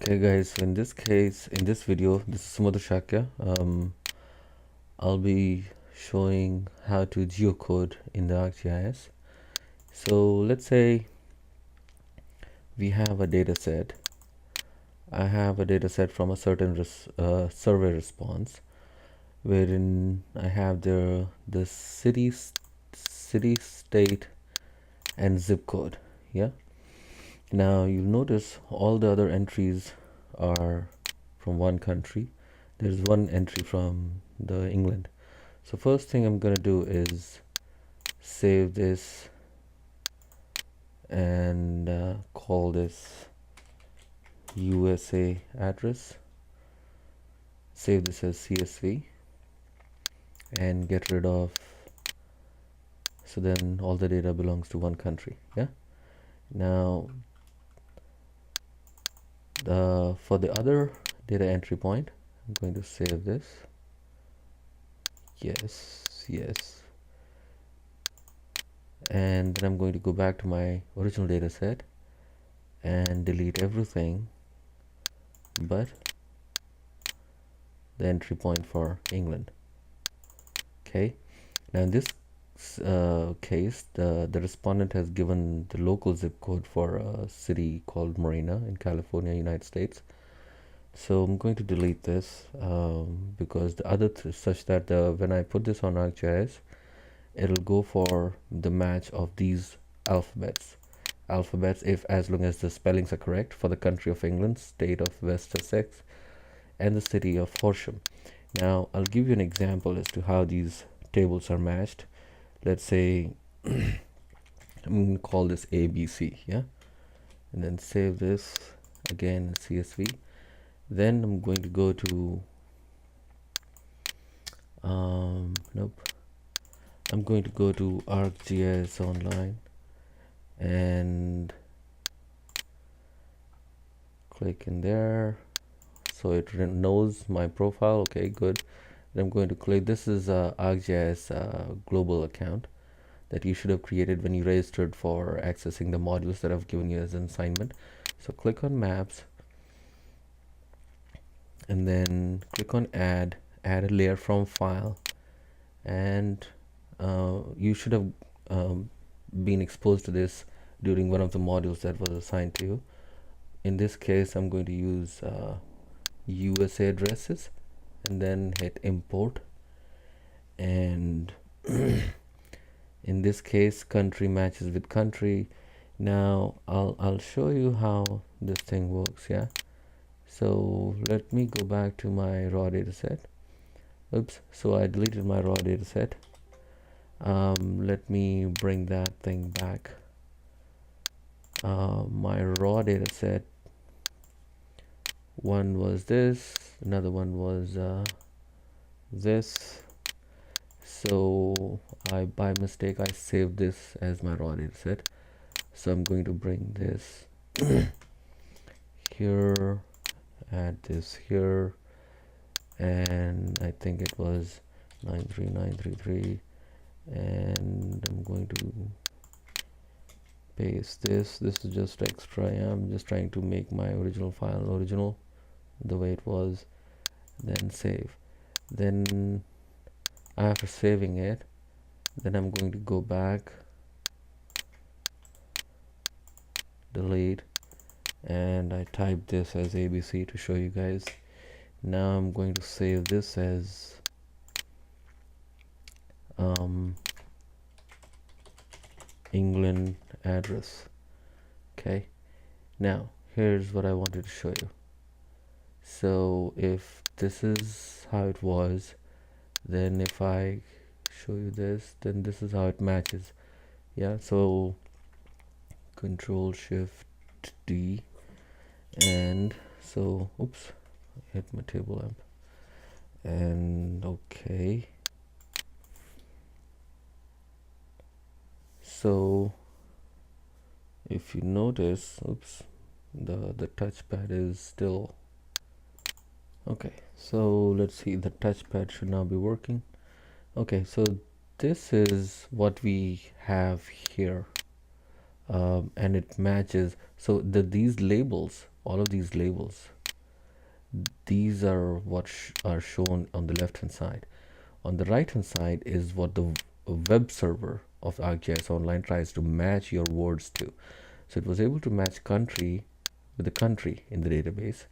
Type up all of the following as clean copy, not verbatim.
Okay guys, so in this video, this is Sumudra Shakya. I'll be showing how to geocode in the ArcGIS. So let's say we have a data set. I have a data set from a certain survey response, wherein I have the city, state, and zip code. Yeah. Now you'll notice all the other entries are from one country. There's one entry from the England. So first thing I'm gonna do is save this and call this USA address. Save this as CSV and get rid of, so then all the data belongs to one country. Yeah. Now for the other data entry point, I'm going to save this. Yes. And then I'm going to go back to my original data set and delete everything but the entry point for England. Okay, now in this case, the respondent has given the local zip code for a city called Marina in California, United States. So I'm going to delete this because the other such that when I put this on ArcGIS, it'll go for the match of these alphabets if as long as the spellings are correct for the country of England, state of West Sussex, and the city of Horsham. Now I'll give you an example as to how these tables are matched. Let's say I'm going to call this ABC, yeah, and then save this again CSV. Then I'm going to go to I'm going to go to ArcGIS Online and click in there, so it knows my profile. Okay, good. Then I'm going to click, this is a ArcGIS global account that you should have created when you registered for accessing the modules that I've given you as an assignment. So click on maps and then click on add a layer from file, and you should have been exposed to this during one of the modules that was assigned to you. In this case, I'm going to use USA addresses and then hit import, and in this case country matches with country. Now I'll show you how this thing works. Yeah, so let me go back to my raw data set. Oops, so I deleted my raw data set. Let me bring that thing back. My raw data set, one was this, another one was this. So by mistake I saved this as my raw data set, so I'm going to bring this here, add this here, and I think it was 93933, and I'm going to paste this is just extra. I'm just trying to make my original file original the way it was, then save. Then after saving it, then I'm going to go back, delete, and I type this as ABC to show you guys. Now I'm going to save this as England address. Okay, now here's what I wanted to show you. So if this is how it was, then if I show you this, then this is how it matches. Yeah, so Control Shift D, and so oops, I hit my table lamp, and okay, so if you notice, oops, the touchpad is still okay. So let's see, the touchpad should now be working. Okay, so this is what we have here, and it matches. So these labels all of these labels, these are what are shown on the left hand side. On the right hand side is what the web server of ArcGIS Online tries to match your words to. So it was able to match country with the country in the database.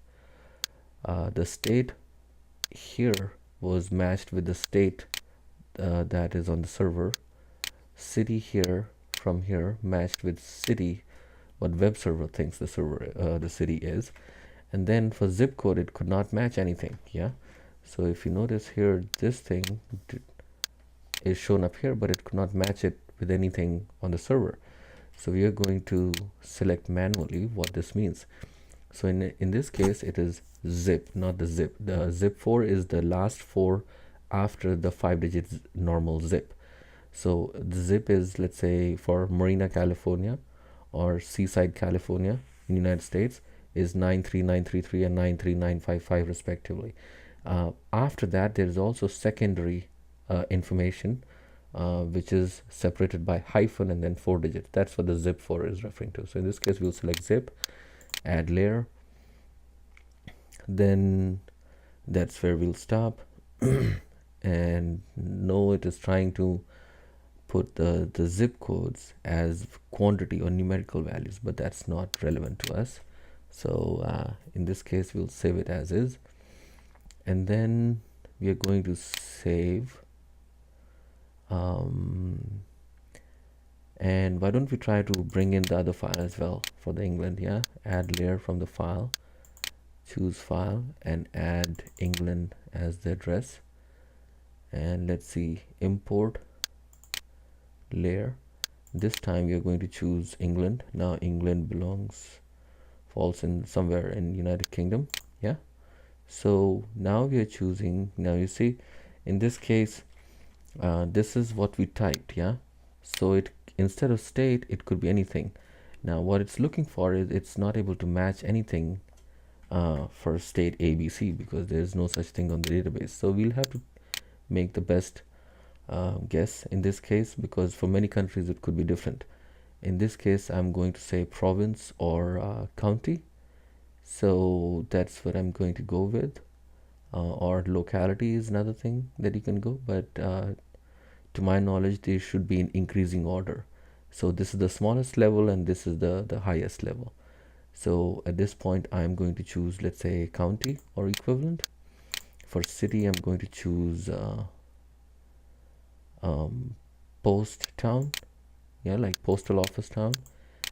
The state here was matched with the state that is on the server. City here from here matched with city, what web server thinks the server the city is. And then for zip code, it could not match anything. Yeah. So if you notice here, this thing is shown up here, but it could not match it with anything on the server. So we are going to select manually what this means. So in this case, it is zip, not the zip. The zip 4 is the last 4 after the 5-digit normal zip. So the zip is, let's say, for Marina, California, or Seaside, California in the United States, is 93933 and 93955 respectively. After that, there is also secondary information, which is separated by hyphen and then 4 digits. That's what the zip 4 is referring to. So in this case, we'll select zip, add layer, then that's where we'll stop. And no, it is trying to put the zip codes as quantity or numerical values, but that's not relevant to us. So in this case, we'll save it as is, and then we are going to save. And why don't we try to bring in the other file as well for the England? Yeah, add layer from the file, choose file, and add England as the address. And let's see, import layer. This time we are going to choose England. Now England falls in somewhere in United Kingdom. Yeah. So now we are choosing. Now you see, in this case, this is what we typed. Yeah. So it, instead of state, it could be anything. Now what it's looking for is it's not able to match anything for state ABC because there is no such thing on the database. So we'll have to make the best guess in this case, because for many countries it could be different. In this case, I'm going to say province or county. So that's what I'm going to go with. Or locality is another thing that you can go, but to my knowledge, they should be in increasing order. So this is the smallest level and this is the highest level. So at this point, I'm going to choose, let's say, county or equivalent. For city, I'm going to choose post town, yeah, like postal office town.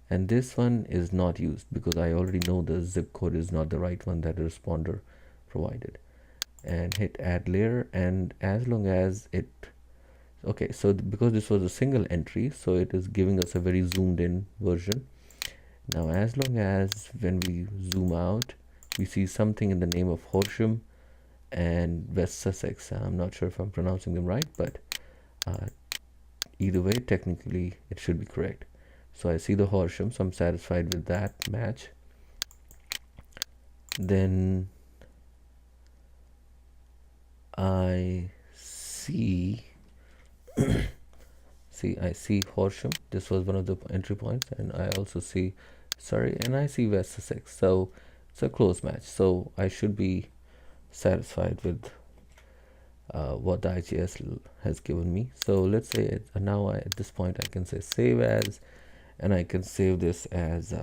And this one is not used because I already know the zip code is not the right one that the responder provided. And hit add layer, and as long as it, okay, so because this was a single entry, so it is giving us a very zoomed in version. Now as long as when we zoom out, we see something in the name of Horsham and West Sussex. I'm not sure if I'm pronouncing them right, but either way, technically it should be correct. So I see the Horsham, so I'm satisfied with that match. Then I see I see Horsham. This was one of the entry points, and I also see Surrey, and I see West Sussex. So it's a close match. So I should be satisfied with what the IGS has given me. So let's say now at this point I can say save as, and I can save this as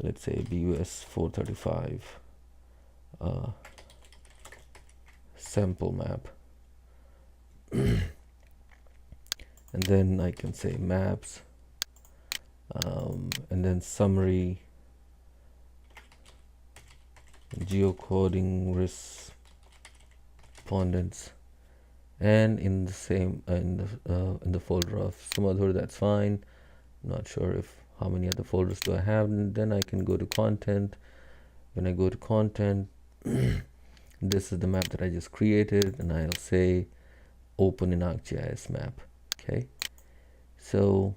let's say BUS 435 sample map. And then I can say maps, and then summary, geocoding respondents, and in the same in the folder of some other, that's fine. I'm not sure if how many other folders do I have. And then I can go to content. When I go to content, this is the map that I just created, and I'll say open in ArcGIS map. Okay, so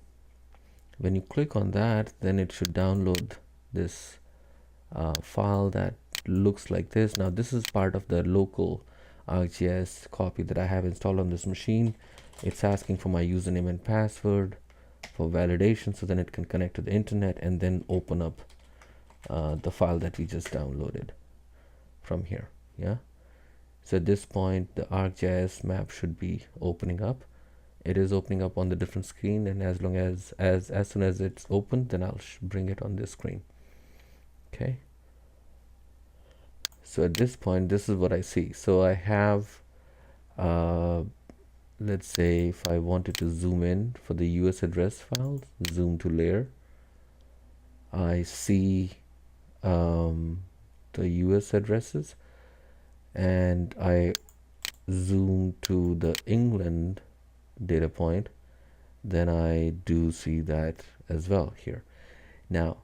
when you click on that, then it should download this file that looks like this. Now this is part of the local ArcGIS copy that I have installed on this machine. It's asking for my username and password for validation, so then it can connect to the internet and then open up the file that we just downloaded from here. Yeah, so at this point the ArcGIS map should be opening up. It is opening up on the different screen, and as long as soon as it's open, then I'll bring it on this screen. Okay, so at this point this is what I see. So I have let's say if I wanted to zoom in for the US address files, zoom to layer, I see the US addresses, and I zoom to the England data point, then I do see that as well here. Now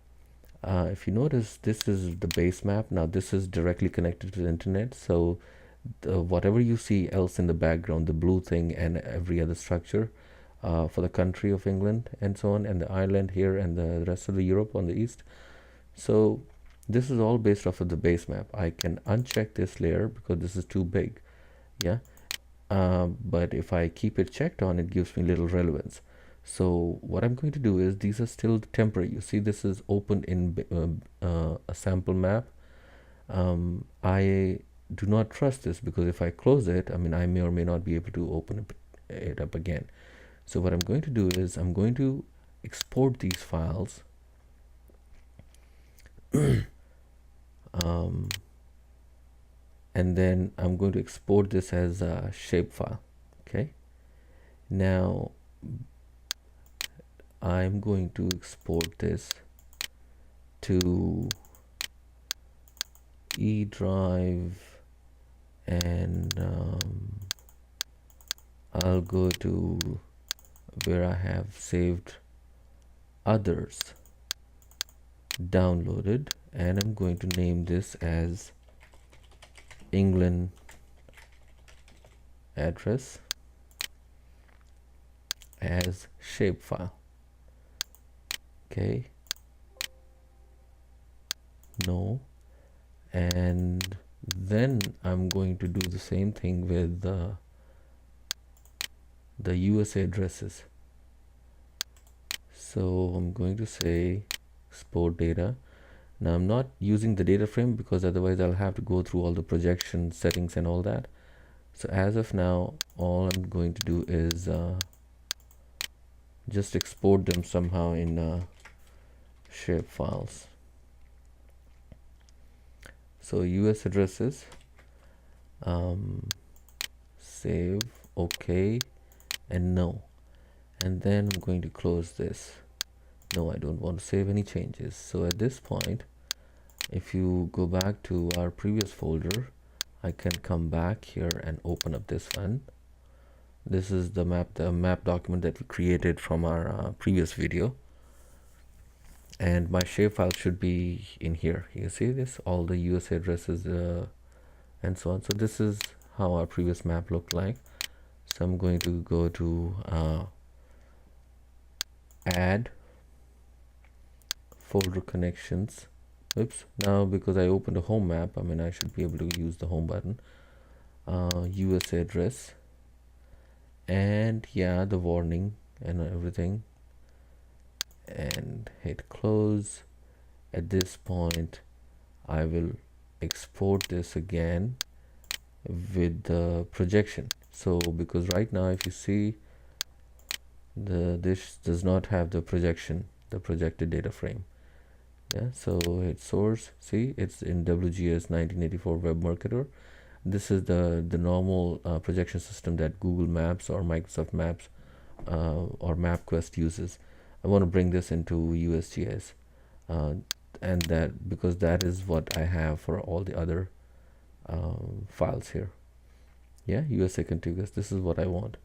if you notice, this is the base map. Now this is directly connected to the internet, so whatever you see else in the background, the blue thing and every other structure for the country of England and so on, and the Ireland here and the rest of the Europe on the east, so this is all based off of the base map. I can uncheck this layer because this is too big. Yeah, but if I keep it checked on, it gives me little relevance. So what I'm going to do is, these are still temporary. You see this is open in a sample map. I do not trust this because if I close it, I mean, I may or may not be able to open it up again. So what I'm going to do is I'm going to export these files and then I'm going to export this as a shapefile. Okay, now I'm going to export this to E drive, and I'll go to where I have saved others downloaded, and I'm going to name this as England address as shapefile. Okay, no, and then I'm going to do the same thing with the USA addresses. So I'm going to say export data. Now I'm not using the data frame because otherwise I'll have to go through all the projection settings and all that. So as of now, all I'm going to do is just export them somehow in shape files. So US addresses, save, okay, and no, and then I'm going to close this. No, I don't want to save any changes. So at this point, if you go back to our previous folder, I can come back here and open up this one. This is the map document that we created from our previous video, and my shapefile should be in here. You see this, all the US addresses and so on. So this is how our previous map looked like. So I'm going to go to add folder connections. Oops, now because I opened a home map, I mean I should be able to use the home button. US address, and yeah, the warning and everything, and hit close. At this point I will export this again with the projection. So because right now if you see, this does not have the projection, the projected data frame. Yeah, so it's source, see, it's in WGS 1984 Web Marketer. This is the normal projection system that Google Maps or Microsoft Maps or MapQuest uses. I want to bring this into USGS, and that because that is what I have for all the other files here. Yeah, USA contiguous, this is what I want.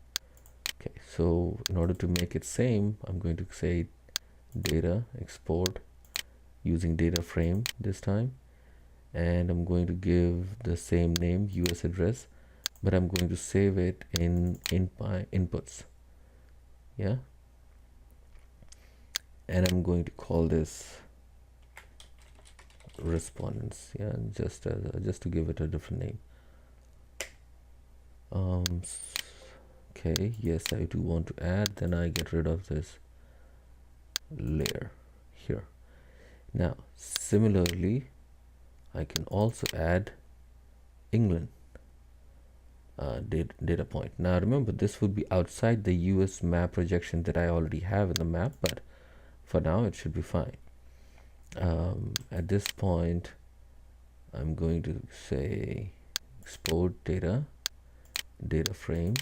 Okay, so in order to make it same, I'm going to say data export using data frame this time, and I'm going to give the same name, US address, but I'm going to save it in my inputs. Yeah, and I'm going to call this respondents. Yeah, just to give it a different name. Okay, yes, I do want to add, then I get rid of this layer here. Now similarly I can also add England data point. Now remember, this would be outside the US map projection that I already have in the map, but for now it should be fine. At this point I'm going to say export data frame.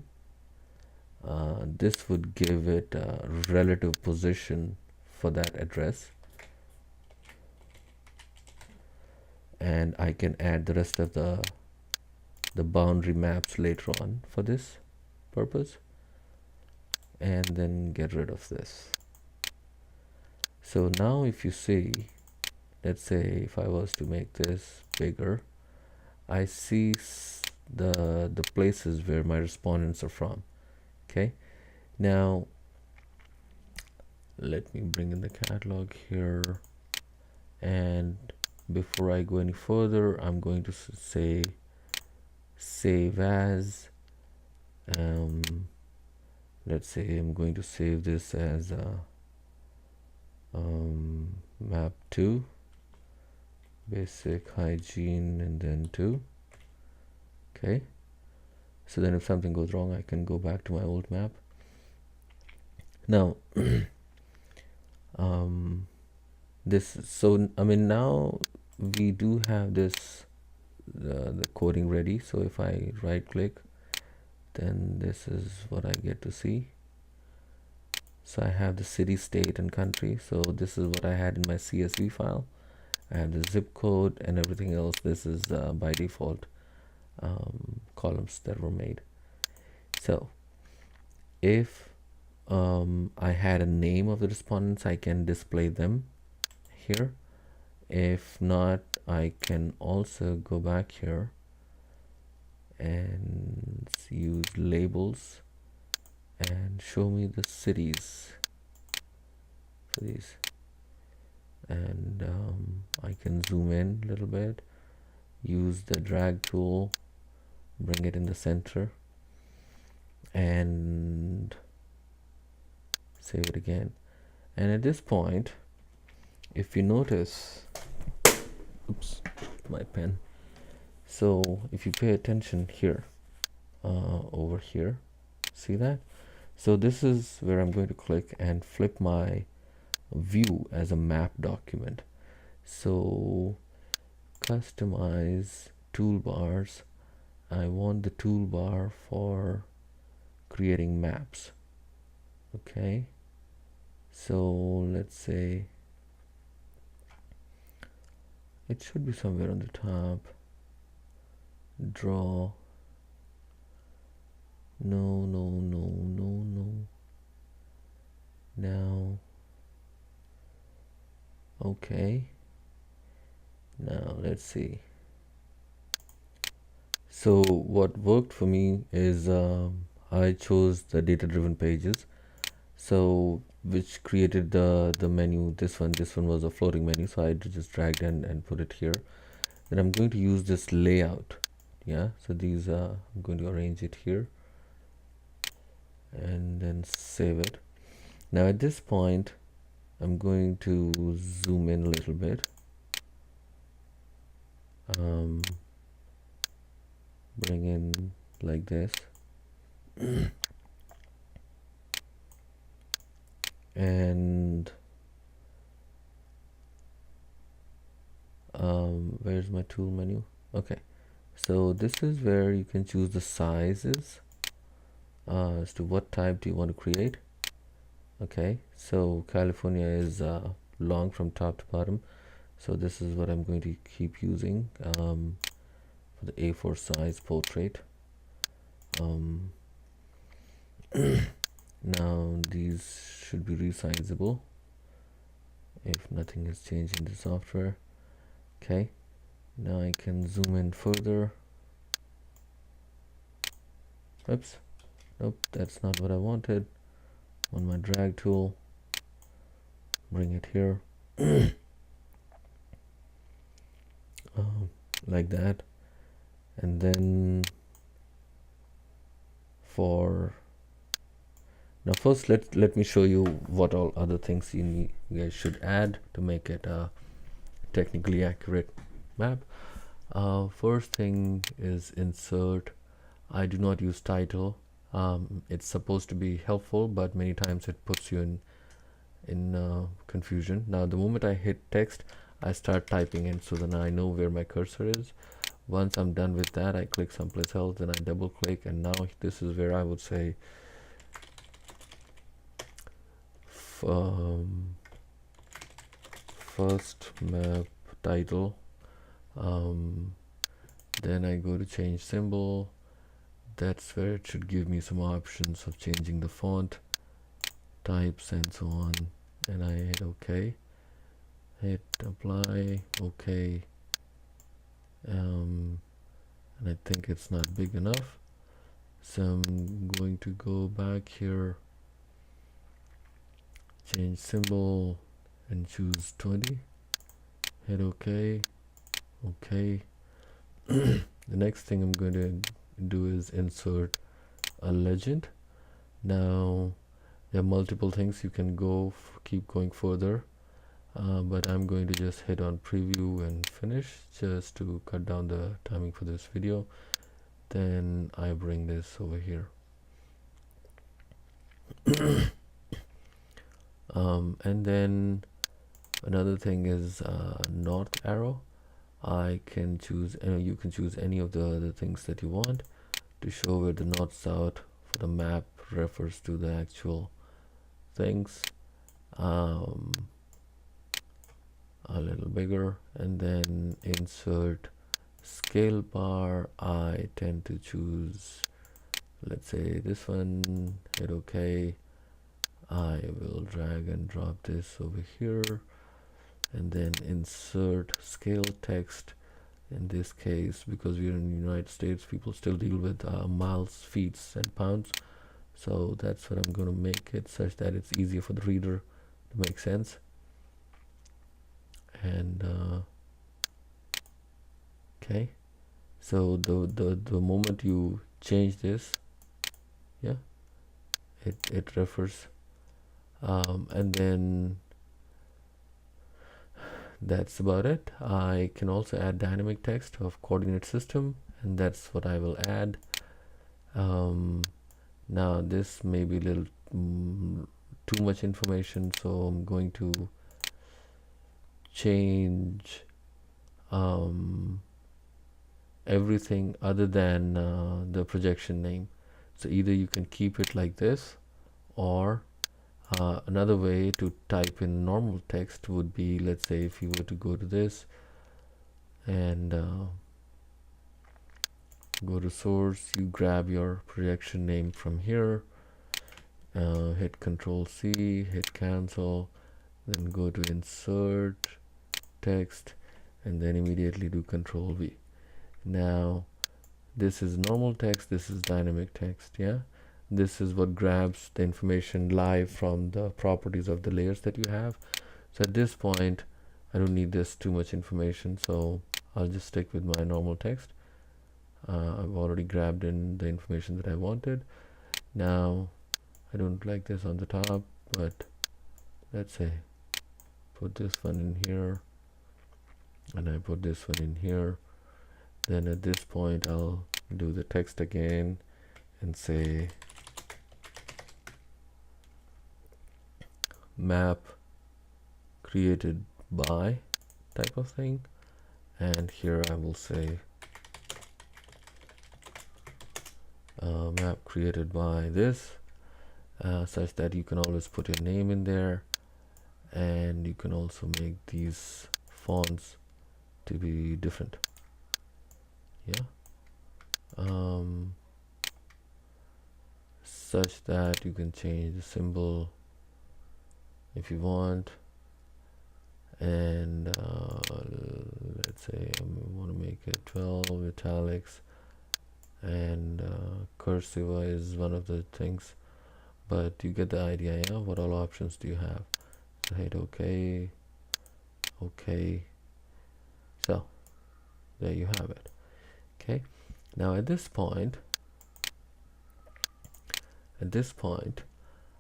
This would give it a relative position for that address, and I can add the rest of the boundary maps later on for this purpose, and then get rid of this. So now if you see, let's say if I was to make this bigger, I see the places where my respondents are from. Okay, now let me bring in the catalog here, and before I go any further, I'm going to say save as. Let's say I'm going to save this as map 2 basic hygiene and then 2. Okay, so then if something goes wrong I can go back to my old map. Now this, so I mean now we do have this the coding ready. So if I right click, then this is what I get to see. So I have the city, state and country. So this is what I had in my CSV file. I have the zip code and everything else. This is by default columns that were made. So if I had a name of the respondents, I can display them here. If not, I can also go back here and use labels and show me the cities for these, and I can zoom in a little bit, use the drag tool, bring it in the center and save it again. And at this point, if you notice, oops, my pen. So if you pay attention here, over here, see that? So this is where I'm going to click and flip my view as a map document. So customize toolbars. I want the toolbar for creating maps. Okay, so let's say it should be somewhere on the top. Draw. No. Now, okay, now let's see. So what worked for me is I chose the data driven pages, so which created the menu. This one was a floating menu, so I just dragged and put it here. Then I'm going to use this layout. Yeah, so these I'm going to arrange it here and then save it. Now at this point I'm going to zoom in a little bit, bring in like this and where's my tool menu? Okay, so this is where you can choose the sizes as to what type do you want to create. Okay, so California is long from top to bottom, so this is what I'm going to keep using for the A4 size portrait. Now these should be resizable if nothing has changed in the software. Okay, now I can zoom in further. Oops, nope, that's not what I wanted. On my drag tool, bring it here like that, and then for now first let me show you what all other things you guys should add to make it technically accurate map. First thing is insert. I do not use title. It's supposed to be helpful, but many times it puts you in confusion. Now the moment I hit text, I start typing in, so then I know where my cursor is. Once I'm done with that, I click someplace else, then I double click, and now this is where I would say first map title. Then I go to change symbol. That's where it should give me some options of changing the font types and so on, and I hit OK, hit apply, OK, and I think it's not big enough, so I'm going to go back here, change symbol and choose 20, hit OK, OK. The next thing I'm going to do is insert a legend. Now there are multiple things you can keep going further, but I'm going to just hit on preview and finish just to cut down the timing for this video. Then I bring this over here. And then another thing is north arrow. I can choose, you can choose any of the other things that you want to show where the north south for the map refers to the actual things. A little bigger, and then insert scale bar. I tend to choose, let's say this one, hit OK. I will drag and drop this over here, and then insert scale text. In this case, because we're in the United States, people still deal with miles, feet, and pounds, so that's what I'm going to make it such that it's easier for the reader to make sense. And okay, so the moment you change this, yeah, it refers, and then that's about it. I can also add dynamic text of coordinate system, and that's what I will add. Now this may be a little too much information, so I'm going to change everything other than the projection name. So either you can keep it like this, or another way to type in normal text would be, let's say if you were to go to this and go to source, you grab your projection name from here, hit Control C, hit cancel, then go to insert text, and then immediately do Control V. Now this is normal text, this is dynamic text. Yeah, this is what grabs the information live from the properties of the layers that you have. So at this point I don't need this too much information, so I'll just stick with my normal text. I've already grabbed in the information that I wanted. Now I don't like this on the top, but let's say put this one in here, and I put this one in here. Then at this point I'll do the text again and say map created by type of thing, and here I will say map created by this, such that you can always put your name in there, and you can also make these fonts to be different. Yeah, such that you can change the symbol if you want, and let's say I want to make it 12 italics, and cursive is one of the things, but you get the idea. Yeah, what all options do you have? So hit OK, OK. So there you have it. Okay, now at this point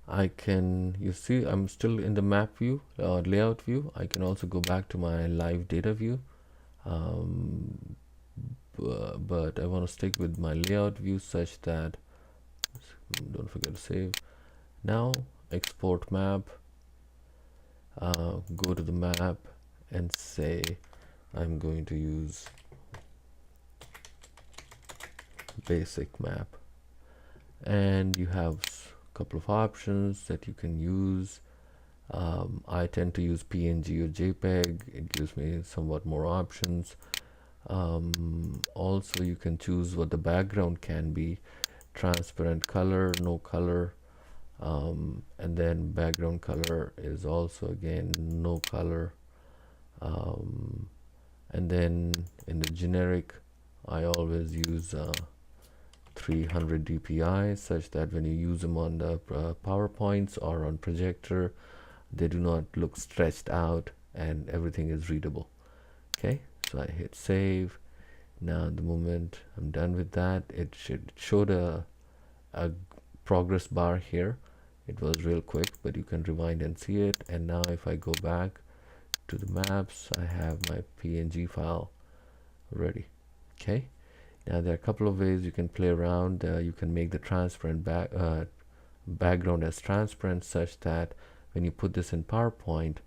I can, you see, I'm still in the map view or layout view. I can also go back to my live data view, um, but I want to stick with my layout view such that, don't forget to save. Now export map, go to the map and say I'm going to use basic map, and you have a couple of options that you can use. I tend to use PNG or JPEG. It gives me somewhat more options. Also, you can choose what the background can be: transparent color, no color, and then background color is also again no color. And then in the generic, I always use 300 dpi, such that when you use them on the PowerPoints or on projector, they do not look stretched out and everything is readable. Okay, so I hit save. Now the moment I'm done with that, it should show a progress bar here. It was real quick, but you can rewind and see it. And now if I go back to the maps, I have my PNG file ready. Okay, now there are a couple of ways you can play around. You can make the transparent background as transparent, such that when you put this in PowerPoint,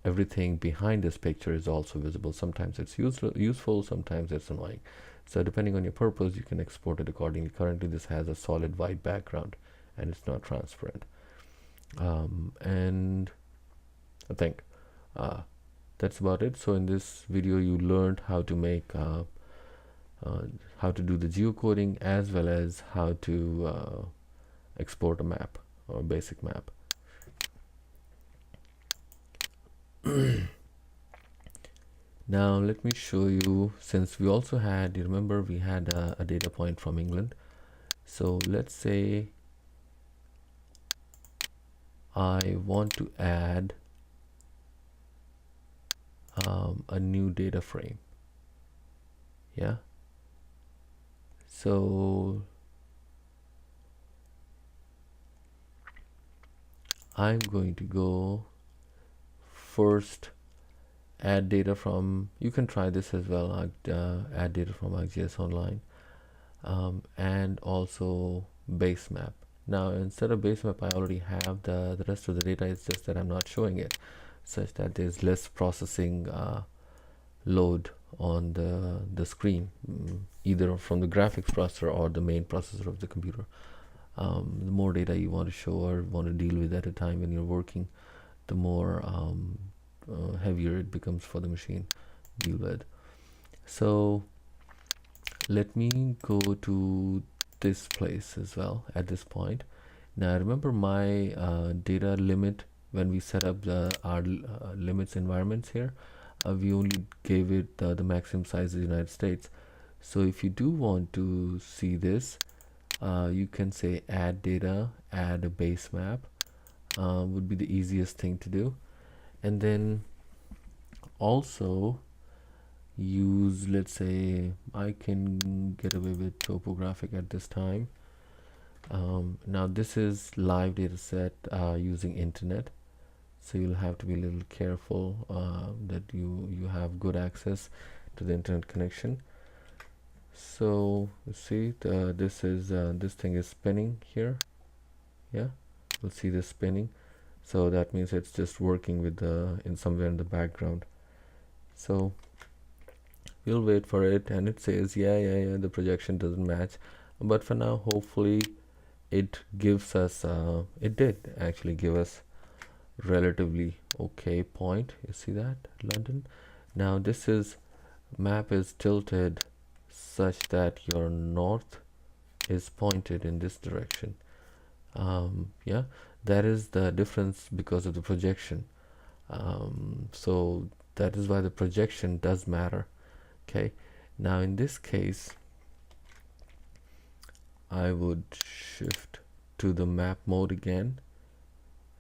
everything behind this picture is also visible. Sometimes it's useful, sometimes it's annoying. So depending on your purpose, you can export it accordingly. Currently this has a solid white background and it's not transparent. And I think that's about it. So in this video you learned how to make how to do the geocoding, as well as how to export a map or a basic map. Now let me show you, since we also had, you remember we had a data point from England. So let's say I want to add a new data frame. Yeah, so I'm going to go first, add data from, you can try this as well, add data from ArcGIS Online, and also base map. Now instead of base map, I already have the rest of the data. It's just that I'm not showing it, such that there's less processing load on the screen, either from the graphics processor or the main processor of the computer. The more data you want to show or want to deal with at a time when you're working, the more heavier it becomes for the machine to deal with. So let me go to this place as well at this point. Now remember my data limit when we set up our limits environments here. We only gave it the maximum size of the United States. So if you do want to see this, you can say add data, add a base map, would be the easiest thing to do. And then also use, let's say I can get away with topographic at this time. Now this is live data set using internet, so you'll have to be a little careful that you have good access to the internet connection. So you see this is this thing is spinning here. Yeah, we'll see this spinning, so that means it's just working with the in somewhere in the background. So we'll wait for it, and it says yeah, the projection doesn't match, but for now hopefully it gives us it did actually give us relatively okay point. You see that, London. Now this is map is tilted such that your north is pointed in this direction. Yeah, that is the difference because of the projection. So that is why the projection does matter. Okay, now in this case I would shift to the map mode again,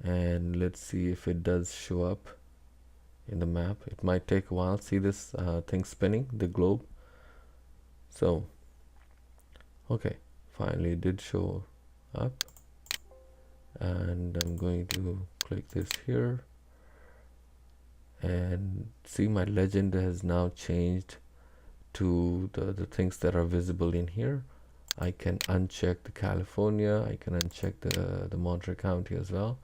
and let's see if it does show up in the map. It might take a while. See this thing spinning, the globe. So okay, finally it did show up, and I'm going to click this here, and see my legend has now changed to the things that are visible in here. I can uncheck the California, I can uncheck the Monterey County as well,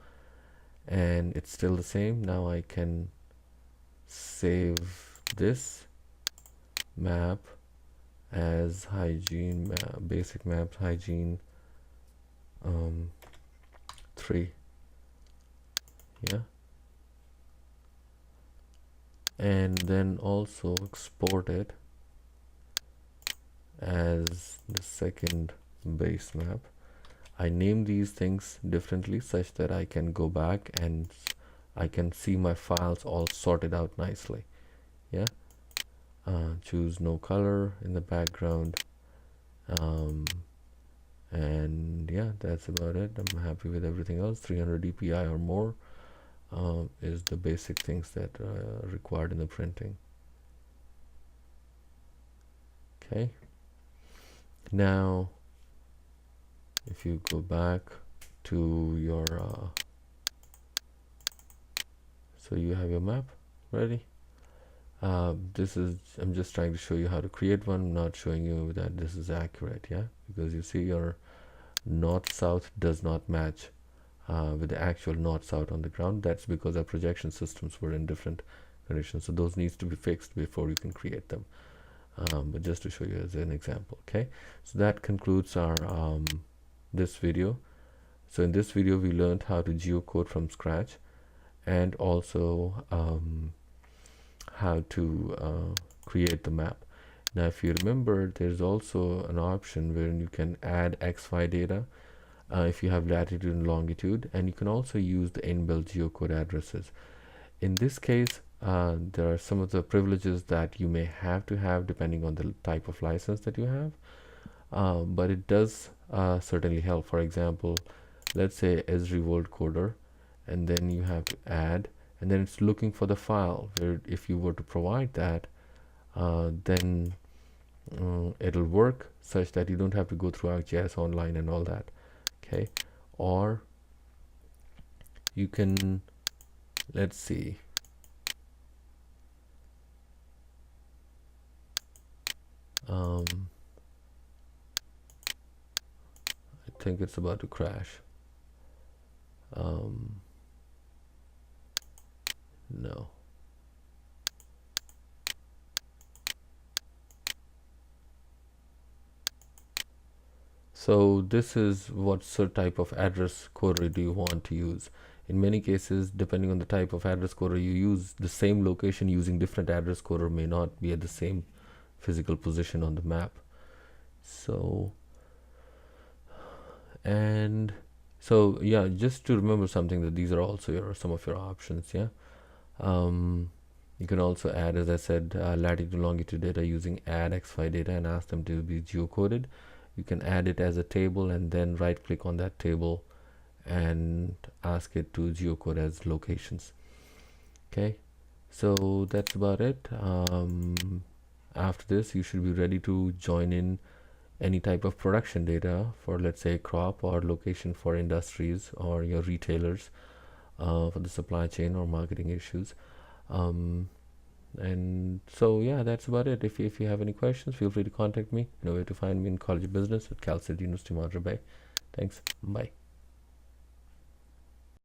and it's still the same. Now I can save this map as hygiene basic maps hygiene 3, yeah, and then also export it as the second base map. I name these things differently such that I can go back and I can see my files all sorted out nicely. Yeah, choose no color in the background, and yeah, that's about it. I'm happy with everything else. 300 dpi or more is the basic things that are required in the printing. Okay, now if you go back to your so you have your map ready. This is, I'm just trying to show you how to create one. I'm not showing you that this is accurate, yeah, because you see your north-south does not match with the actual north-south on the ground. That's because our projection systems were in different conditions, so those needs to be fixed before you can create them. But just to show you as an example. Okay, so that concludes our this video. So in this video we learned how to geocode from scratch, and also how to create the map. Now if you remember, there's also an option where you can add XY data if you have latitude and longitude, and you can also use the inbuilt geocode addresses. In this case, there are some of the privileges that you may have to have depending on the type of license that you have, but it does certainly help. For example, let's say ESRI World Coder, and then you have to add, and then it's looking for the file where if you were to provide that, then it'll work such that you don't have to go through ArcGIS Online and all that. Okay, or you can, let's see, I think it's about to crash. No. So this is what type of address coder do you want to use. In many cases, depending on the type of address coder you use, the same location using different address coder may not be at the same physical position on the map. So, and so yeah, just to remember something, that these are also some of your options. Yeah, you can also add, as I said, latitude and longitude data using add XY data and ask them to be geocoded. You can add it as a table and then right click on that table and ask it to geocode as locations. Okay, so that's about it. After this, you should be ready to join in any type of production data for, let's say, crop, or location for industries or your retailers for the supply chain or marketing issues. And so yeah, that's about it. If you have any questions, feel free to contact me. You know where to find me in College of Business at Cal State University, Monterey Bay. Thanks. Bye.